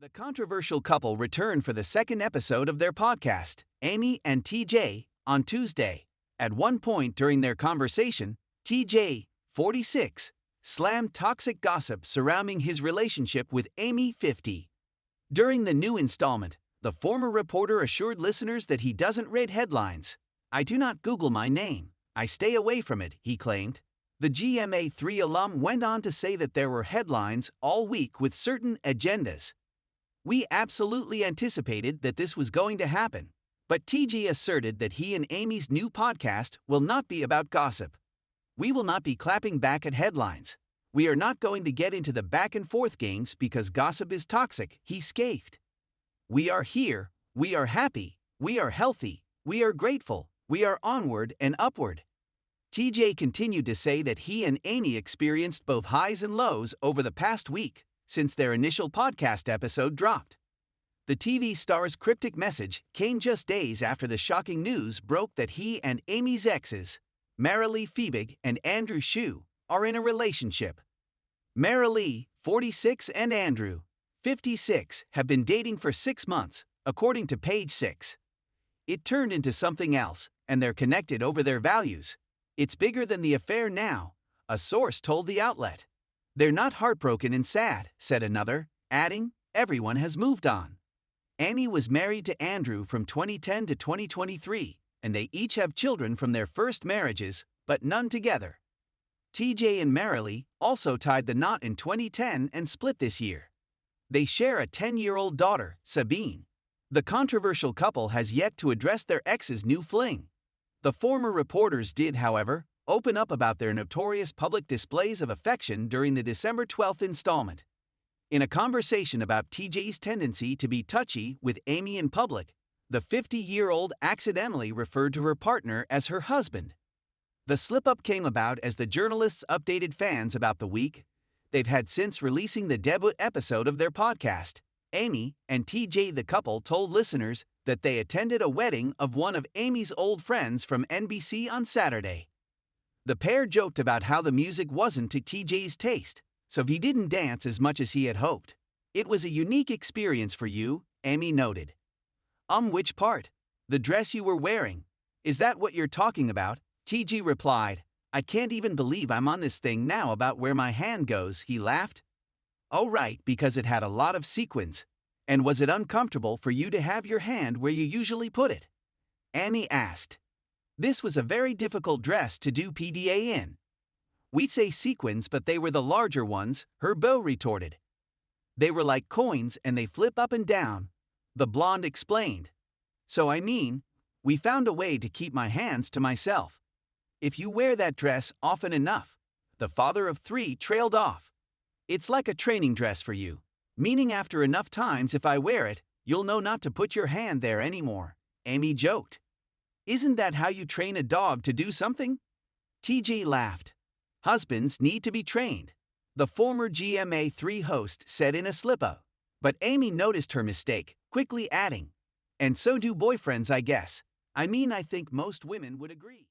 The controversial couple returned for the second episode of their podcast, Amy and TJ, on Tuesday. At one point during their conversation, TJ, 46, slammed toxic gossip surrounding his relationship with Amy, 50. During the new installment, the former reporter assured listeners that he doesn't read headlines. "I do not Google my name. I stay away from it," he claimed. The GMA3 alum went on to say that there were headlines all week with certain agendas. "We absolutely anticipated that this was going to happen." But TJ asserted that he and Amy's new podcast will not be about gossip. "We will not be clapping back at headlines. We are not going to get into the back-and-forth games because gossip is toxic," he scathed. "We are here, we are happy, we are healthy, we are grateful, we are onward and upward." TJ continued to say that he and Amy experienced both highs and lows over the past week, since their initial podcast episode dropped. The TV star's cryptic message came just days after the shocking news broke that he and Amy's exes, Marilee Fiebig and Andrew Shue, are in a relationship. Marilee, 46, and Andrew, 56, have been dating for 6 months, according to Page 6. It turned into something else, and they're connected over their values. "It's bigger than the affair now," a source told the outlet. "They're not heartbroken and sad," said another, adding, "Everyone has moved on." Amy was married to Andrew from 2010 to 2023, and they each have children from their first marriages, but none together. TJ and Marilee also tied the knot in 2010 and split this year. They share a 10-year-old daughter, Sabine. The controversial couple has yet to address their ex's new fling. The former reporters did, however, open up about their notorious public displays of affection during the December 12th installment. In a conversation about TJ's tendency to be touchy with Amy in public, the 50-year-old accidentally referred to her partner as her husband. The slip-up came about as the journalists updated fans about the week they've had since releasing the debut episode of their podcast. Amy and TJ, the couple, told listeners that they attended a wedding of one of Amy's old friends from NBC on Saturday. The pair joked about how the music wasn't to TJ's taste, so he didn't dance as much as he had hoped. "It was a unique experience for you," Amy noted. Which part? The dress you were wearing. Is that what you're talking about?" TJ replied. "I can't even believe I'm on this thing now about where my hand goes," he laughed. "Oh right, because it had a lot of sequins. And was it uncomfortable for you to have your hand where you usually put it?" Amy asked. "This was a very difficult dress to do PDA in." "We'd say sequins, but they were the larger ones," her beau retorted. "They were like coins and they flip up and down," the blonde explained. "So I mean, we found a way to keep my hands to myself." "If you wear that dress often enough," the father of 3 trailed off. "It's like a training dress for you. Meaning after enough times if I wear it, you'll know not to put your hand there anymore," Amy joked. "Isn't that how you train a dog to do something?" TJ laughed. "Husbands need to be trained," the former GMA3 host said in a slip-up. But Amy noticed her mistake, quickly adding, "And so do boyfriends, I guess. I mean, I think most women would agree."